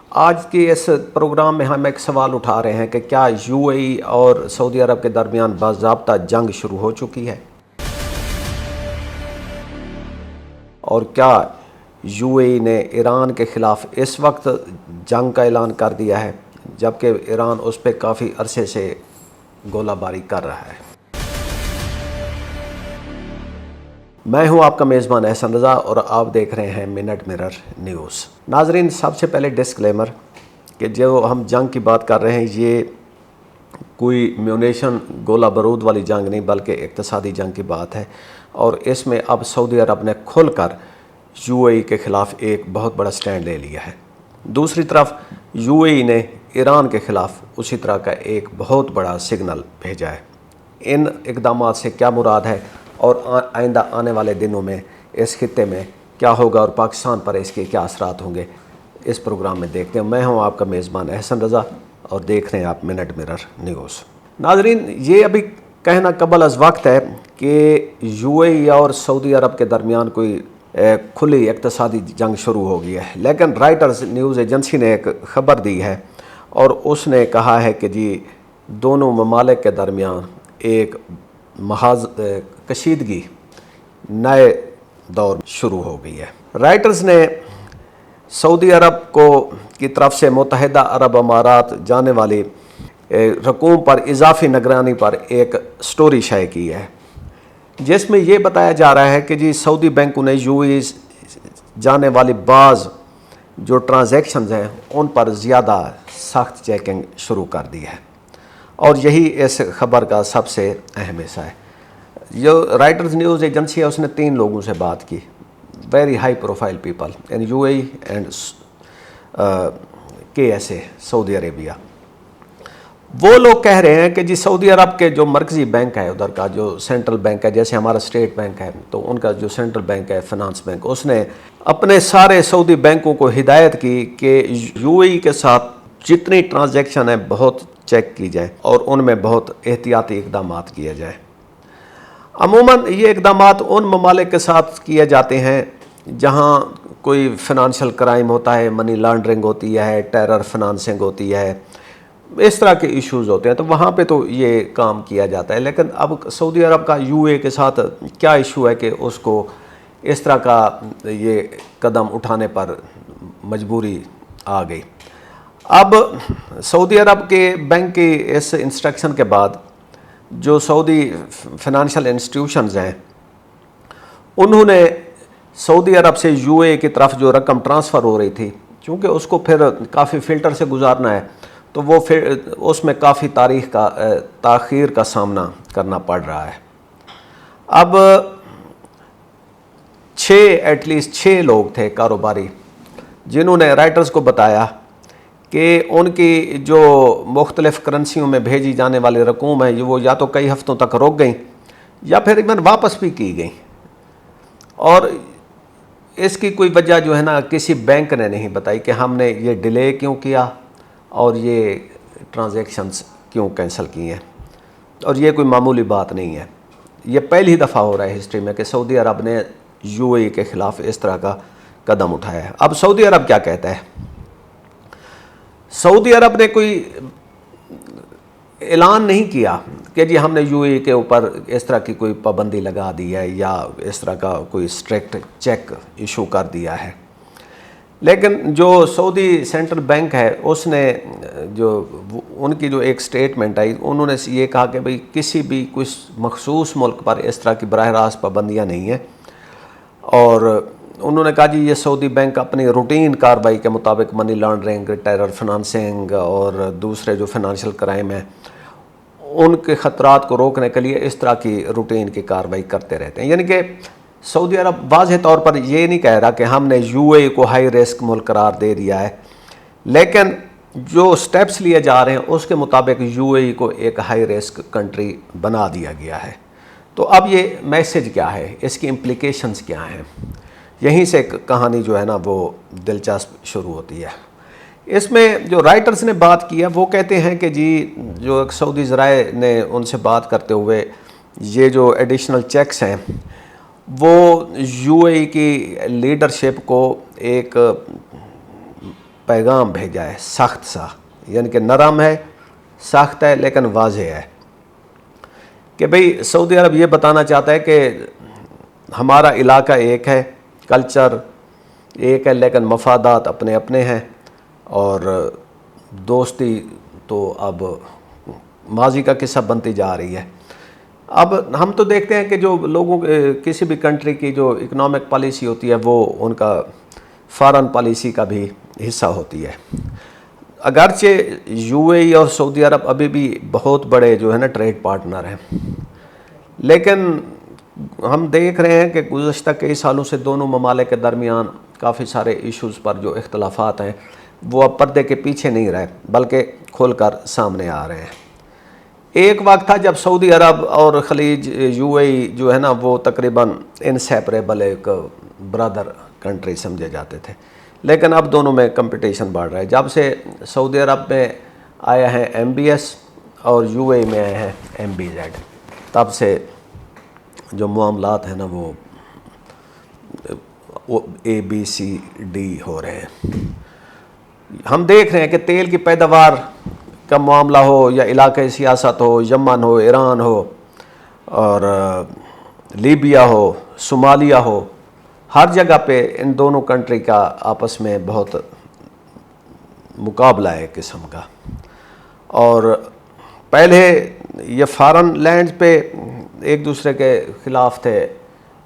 آج کے اس پروگرام میں ہم ایک سوال اٹھا رہے ہیں کہ کیا یو اے ای اور سعودی عرب کے درمیان باضابطہ جنگ شروع ہو چکی ہے، اور کیا یو اے ای نے ایران کے خلاف اس وقت جنگ کا اعلان کر دیا ہے جبکہ ایران اس پہ کافی عرصے سے گولہ باری کر رہا ہے۔ میں ہوں آپ کا میزبان احسن رضا اور آپ دیکھ رہے ہیں منٹ مرر نیوز۔ ناظرین، سب سے پہلے ڈسکلیمر کہ جو ہم جنگ کی بات کر رہے ہیں یہ کوئی میونیشن گولہ بارود والی جنگ نہیں بلکہ اقتصادی جنگ کی بات ہے، اور اس میں اب سعودی عرب نے کھل کر یو اے ای کے خلاف ایک بہت بڑا سٹینڈ لے لیا ہے۔ دوسری طرف یو اے ای نے ایران کے خلاف اسی طرح کا ایک بہت بڑا سگنل بھیجا ہے۔ ان اقدامات سے کیا مراد ہے اور آئندہ آنے والے دنوں میں اس خطے میں کیا ہوگا اور پاکستان پر اس کے کیا اثرات ہوں گے، اس پروگرام میں دیکھتے ہیں۔ میں ہوں آپ کا میزبان احسن رضا اور دیکھ رہے ہیں آپ منٹ مرر نیوز۔ ناظرین، یہ ابھی کہنا قبل از وقت ہے کہ یو اے ای اور سعودی عرب کے درمیان کوئی کھلی اقتصادی جنگ شروع ہو گئی ہے، لیکن رائٹرز نیوز ایجنسی نے ایک خبر دی ہے اور اس نے کہا ہے کہ جی دونوں ممالک کے درمیان ایک محاذ کشیدگی نئے دور شروع ہو گئی ہے۔ رائٹرز نے سعودی عرب کی طرف سے متحدہ عرب امارات جانے والی رقوم پر اضافی نگرانی پر ایک سٹوری شائع کی ہے، جس میں یہ بتایا جا رہا ہے کہ جی سعودی بینکوں نے یو اے ای جانے والی بعض جو ٹرانزیکشنز ہیں ان پر زیادہ سخت چیکنگ شروع کر دی ہے، اور یہی اس خبر کا سب سے اہم حصہ ہے۔ جو رائٹرز نیوز ایجنسی ہے اس نے 3 لوگوں سے بات کی، very high profile people in you a E and کے ایس اے سعودی عربیہ۔ وہ لوگ کہہ رہے ہیں کہ جی سعودی عرب کے جو مرکزی بینک ہے، ادھر کا جو سینٹرل بینک ہے، جیسے ہمارا اسٹیٹ بینک ہے تو ان کا جو سینٹرل بینک ہے فنانس بینک، اس نے اپنے سارے سعودی بینکوں کو ہدایت کی کہ یو اے ای کے ساتھ جتنی ٹرانزیکشن ہے بہت چیک کی جائے اور ان میں بہت احتیاطی اقدامات کیے جائیں۔ عموماً یہ اقدامات ان ممالک کے ساتھ کیے جاتے ہیں جہاں کوئی فنانشل کرائم ہوتا ہے، منی لانڈرنگ ہوتی ہے، ٹیرر فنانسنگ ہوتی ہے، اس طرح کے ایشوز ہوتے ہیں، تو وہاں پہ تو یہ کام کیا جاتا ہے۔ لیکن اب سعودی عرب کا یو اے کے ساتھ کیا ایشو ہے کہ اس کو اس طرح کا یہ قدم اٹھانے پر مجبوری آ گئی۔ اب سعودی عرب کے بینک کی اس انسٹرکشن کے بعد جو سعودی فنانشل انسٹیٹیوشنز ہیں انہوں نے سعودی عرب سے یو اے کی طرف جو رقم ٹرانسفر ہو رہی تھی، چونکہ اس کو پھر کافی فلٹر سے گزارنا ہے تو وہ پھر اس میں کافی تاخیر کا سامنا کرنا پڑ رہا ہے۔ اب ایٹ لیسٹ 6 لوگ تھے کاروباری جنہوں نے رائٹرز کو بتایا کہ ان کی جو مختلف کرنسیوں میں بھیجی جانے والی رقوم ہے وہ یا تو کئی ہفتوں تک رک گئیں یا پھر ایون واپس بھی کی گئیں، اور اس کی کوئی وجہ جو ہے نا کسی بینک نے نہیں بتائی کہ ہم نے یہ ڈیلے کیوں کیا اور یہ ٹرانزیکشنز کیوں کینسل کی ہیں، اور یہ کوئی معمولی بات نہیں ہے۔ یہ پہلی دفعہ ہو رہا ہے ہسٹری میں کہ سعودی عرب نے یو اے ای کے خلاف اس طرح کا قدم اٹھایا ہے۔ اب سعودی عرب کیا کہتا ہے؟ سعودی عرب نے کوئی اعلان نہیں کیا کہ جی ہم نے یو اے ای کے اوپر اس طرح کی کوئی پابندی لگا دی ہے یا اس طرح کا کوئی اسٹرکٹ چیک ایشو کر دیا ہے، لیکن جو سعودی سینٹرل بینک ہے اس نے ان کی جو ایک سٹیٹمنٹ آئی، انہوں نے یہ کہا کہ بھئی کسی بھی کچھ مخصوص ملک پر اس طرح کی براہ راست پابندیاں نہیں ہیں، اور انہوں نے کہا جی یہ سعودی بینک اپنی روٹین کارروائی کے مطابق منی لانڈرنگ، ٹیرر فنانسنگ اور دوسرے جو فنانشل کرائم ہیں ان کے خطرات کو روکنے کے لیے اس طرح کی روٹین کی کارروائی کرتے رہتے ہیں۔ یعنی کہ سعودی عرب واضح طور پر یہ نہیں کہہ رہا کہ ہم نے یو اے کو ہائی رسک ملک قرار دے دیا ہے، لیکن جو سٹیپس لیے جا رہے ہیں اس کے مطابق یو اے کو ایک ہائی رسک کنٹری بنا دیا گیا ہے۔ تو اب یہ میسج کیا ہے، اس کی امپلیکیشنز کیا ہیں، یہیں سے کہانی جو ہے نا وہ دلچسپ شروع ہوتی ہے۔ اس میں جو رائٹرز نے بات کی ہے وہ کہتے ہیں کہ جی جو سعودی ذرائع نے ان سے بات کرتے ہوئے یہ جو ایڈیشنل چیکس ہیں وہ یو اے کی لیڈرشپ کو ایک پیغام بھیجا ہے سخت سا، یعنی کہ نرم ہے، سخت ہے لیکن واضح ہے، کہ بھئی سعودی عرب یہ بتانا چاہتا ہے کہ ہمارا علاقہ ایک ہے، کلچر ایک ہے، لیکن مفادات اپنے اپنے ہیں، اور دوستی تو اب ماضی کا قصہ بنتی جا رہی ہے۔ اب ہم تو دیکھتے ہیں کہ جو لوگوں کسی بھی کنٹری کی جو اکنامک پالیسی ہوتی ہے وہ ان کا فارن پالیسی کا بھی حصہ ہوتی ہے۔ اگرچہ یو اے ای اور سعودی عرب ابھی بھی بہت بڑے جو ہے نا ٹریڈ پارٹنر ہیں، لیکن ہم دیکھ رہے ہیں کہ گزشتہ کئی سالوں سے دونوں ممالک کے درمیان کافی سارے ایشوز پر جو اختلافات ہیں وہ اب پردے کے پیچھے نہیں رہے بلکہ کھل کر سامنے آ رہے ہیں۔ ایک وقت تھا جب سعودی عرب اور خلیج یو اے ای جو ہے نا وہ تقریباً انسیپریبل ایک برادر کنٹری سمجھے جاتے تھے، لیکن اب دونوں میں کمپٹیشن بڑھ رہا ہے۔ جب سے سعودی عرب میں آئے ہیں MBS اور یو اے ای میں آئے ہیں MBZ، تب سے جو معاملات ہیں نا وہ ABCD ہو رہے ہیں۔ ہم دیکھ رہے ہیں کہ تیل کی پیداوار کا معاملہ ہو یا علاقائی سیاست ہو، یمن ہو، ایران ہو، اور لیبیا ہو، صومالیہ ہو، ہر جگہ پہ ان دونوں کنٹری کا آپس میں بہت مقابلہ ہے قسم کا۔ اور پہلے یہ فارن لینڈز پہ ایک دوسرے کے خلاف تھے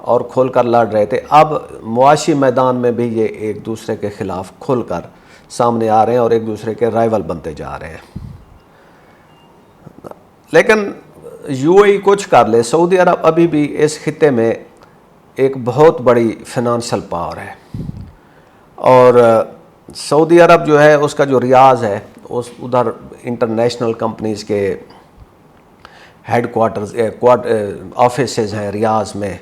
اور کھول کر لڑ رہے تھے، اب معاشی میدان میں بھی یہ ایک دوسرے کے خلاف کھل کر سامنے آ رہے ہیں اور ایک دوسرے کے رائیول بنتے جا رہے ہیں۔ لیکن یو اے ای کچھ کر لے، سعودی عرب ابھی بھی اس خطے میں ایک بہت بڑی فنانشل پاور ہے، اور سعودی عرب جو ہے اس کا جو ریاض ہے اس ادھر انٹرنیشنل کمپنیز کے ہیڈ کوارٹرز آفیسز ہیں ریاض میں،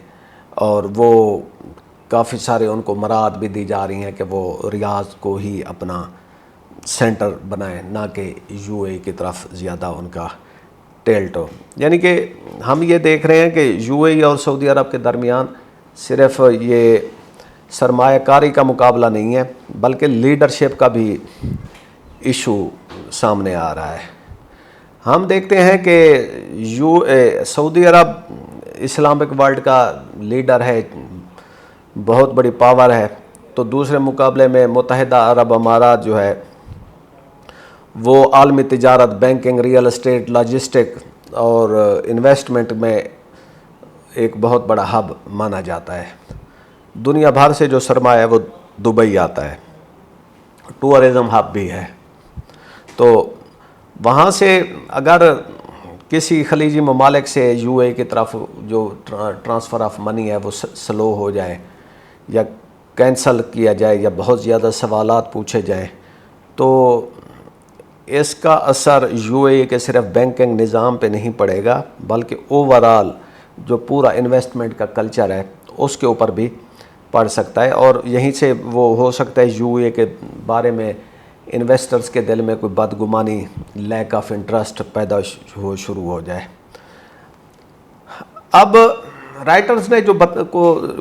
اور وہ کافی سارے ان کو مراد بھی دی جا رہی ہیں کہ وہ ریاض کو ہی اپنا سینٹر بنائیں، نہ کہ یو اے ای کی طرف زیادہ ان کا ٹیلٹ ہو۔ یعنی کہ ہم یہ دیکھ رہے ہیں کہ یو اے ای اور سعودی عرب کے درمیان صرف یہ سرمایہ کاری کا مقابلہ نہیں ہے بلکہ لیڈرشپ کا بھی ایشو سامنے آ رہا ہے۔ ہم دیکھتے ہیں کہ سعودی عرب اسلامک ورلڈ کا لیڈر ہے، بہت بڑی پاور ہے، تو دوسرے مقابلے میں متحدہ عرب امارات جو ہے وہ عالمی تجارت، بینکنگ، ریئل اسٹیٹ، لاجسٹک اور انویسٹمنٹ میں ایک بہت بڑا ہب مانا جاتا ہے۔ دنیا بھر سے جو سرمایہ ہے وہ دبئی آتا ہے، ٹورزم ہب بھی ہے، تو وہاں سے اگر کسی خلیجی ممالک سے یو اے کی طرف جو ٹرانسفر آف منی ہے وہ سلو ہو جائے یا کینسل کیا جائے یا بہت زیادہ سوالات پوچھے جائیں، تو اس کا اثر یو اے ای کے صرف بینکنگ نظام پہ نہیں پڑے گا بلکہ اوورال جو پورا انویسٹمنٹ کا کلچر ہے اس کے اوپر بھی پڑ سکتا ہے، اور یہیں سے وہ ہو سکتا ہے یو اے کے بارے میں انویسٹرز کے دل میں کوئی بدگمانی، لیک آف انٹرسٹ پیدا شروع ہو جائے۔ اب رائٹرز نے جو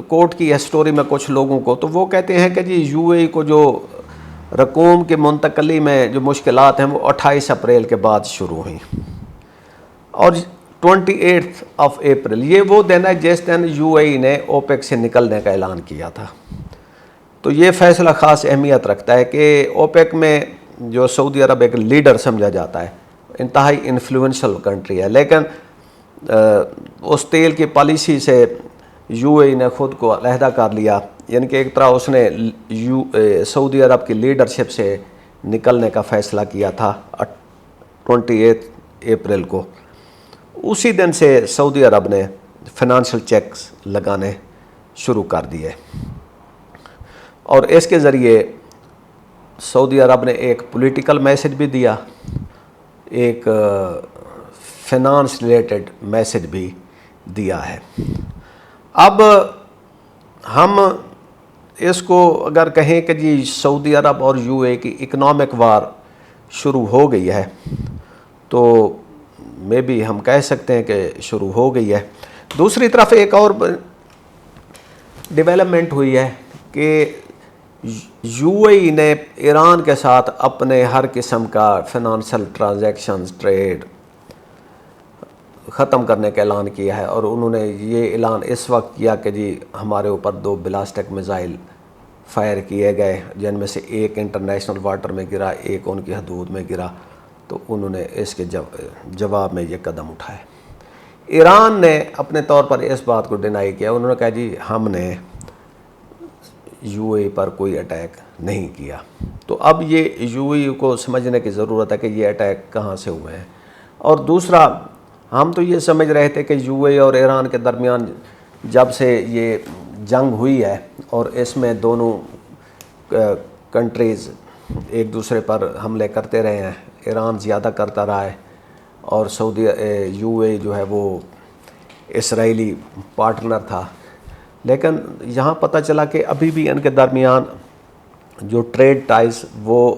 کوٹ کی ہے سٹوری میں کچھ لوگوں کو، تو وہ کہتے ہیں کہ جی یو اے ای کو جو رقوم کی منتقلی میں جو مشکلات ہیں وہ 28 اپریل کے بعد شروع ہوئیں، اور 28 اپریل یہ وہ دن ہے جس دن یو اے ای نے اوپیک سے نکلنے کا اعلان کیا تھا۔ تو یہ فیصلہ خاص اہمیت رکھتا ہے کہ اوپیک میں جو سعودی عرب ایک لیڈر سمجھا جاتا ہے، انتہائی انفلوئنشل کنٹری ہے، لیکن اس تیل کی پالیسی سے یو اے ای نے خود کو علیحدہ کر لیا، یعنی کہ ایک طرح اس نے سعودی عرب کی لیڈرشپ سے نکلنے کا فیصلہ کیا تھا 28 اپریل کو۔ اسی دن سے سعودی عرب نے فنانشل چیکس لگانے شروع کر دیے، اور اس کے ذریعے سعودی عرب نے ایک پولیٹیکل میسج بھی دیا، ایک فنانس ریلیٹڈ میسج بھی دیا ہے۔ اب ہم اس کو اگر کہیں کہ جی سعودی عرب اور یو اے کی اکنامک وار شروع ہو گئی ہے، تو میں بھی ہم کہہ سکتے ہیں کہ شروع ہو گئی ہے۔ دوسری طرف ایک اور ڈیولپمنٹ ہوئی ہے کہ یو اے ای نے ایران کے ساتھ اپنے ہر قسم کا فنانشل ٹرانزیکشنز ٹریڈ ختم کرنے کا اعلان کیا ہے، اور انہوں نے یہ اعلان اس وقت کیا کہ جی ہمارے اوپر 2 بالاسٹک میزائل فائر کیے گئے، جن میں سے ایک انٹرنیشنل واٹر میں گرا، ایک ان کی حدود میں گرا، تو انہوں نے اس کے جواب میں یہ قدم اٹھائے۔ ایران نے اپنے طور پر اس بات کو ڈینائی کیا، انہوں نے کہا جی ہم نے یو اے پر کوئی اٹیک نہیں کیا۔ تو اب یہ یو اے کو سمجھنے کی ضرورت ہے کہ یہ اٹیک کہاں سے ہوئے ہیں۔ اور دوسرا، ہم تو یہ سمجھ رہے تھے کہ یو اے اور ایران کے درمیان جب سے یہ جنگ ہوئی ہے اور اس میں دونوں کنٹریز ایک دوسرے پر حملے کرتے رہے ہیں، ایران زیادہ کرتا رہا ہے اور یو اے جو ہے وہ اسرائیلی پارٹنر تھا، لیکن یہاں پتہ چلا کہ ابھی بھی ان کے درمیان جو ٹریڈ ٹائز وہ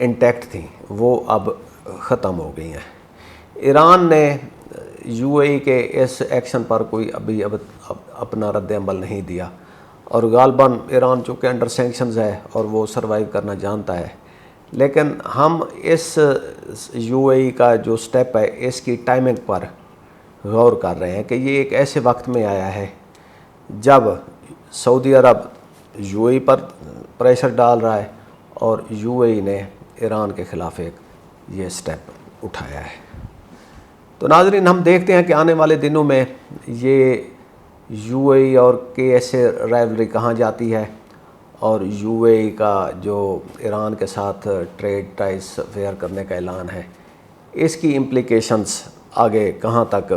انٹیکٹ تھیں، وہ اب ختم ہو گئی ہیں۔ ایران نے یو اے کے اس ایکشن پر کوئی ابھی اپنا رد عمل نہیں دیا، اور غالباً ایران چونکہ انڈر سینکشنز ہے اور وہ سروائیو کرنا جانتا ہے، لیکن ہم اس یو اے کا جو سٹیپ ہے اس کی ٹائمنگ پر غور کر رہے ہیں کہ یہ ایک ایسے وقت میں آیا ہے جب سعودی عرب یو اے پر پریشر ڈال رہا ہے اور یو اے نے ایران کے خلاف ایک یہ سٹیپ اٹھایا ہے۔ تو ناظرین، ہم دیکھتے ہیں کہ آنے والے دنوں میں یہ یو اے اور کے ایس اے رائیولری کہاں جاتی ہے، اور یو اے کا جو ایران کے ساتھ ٹریڈ ٹائز فیئر کرنے کا اعلان ہے، اس کی امپلیکیشنز آگے کہاں تک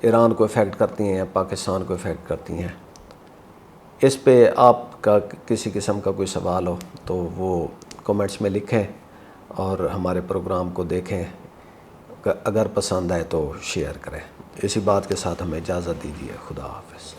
ایران کو افیکٹ کرتی ہیں یا پاکستان کو افیکٹ کرتی ہیں۔ اس پہ آپ کا کسی قسم کا کوئی سوال ہو تو وہ کومنٹس میں لکھیں اور ہمارے پروگرام کو دیکھیں، اگر پسند آئے تو شیئر کریں۔ اسی بات کے ساتھ ہمیں اجازت دیجیے، خدا حافظ۔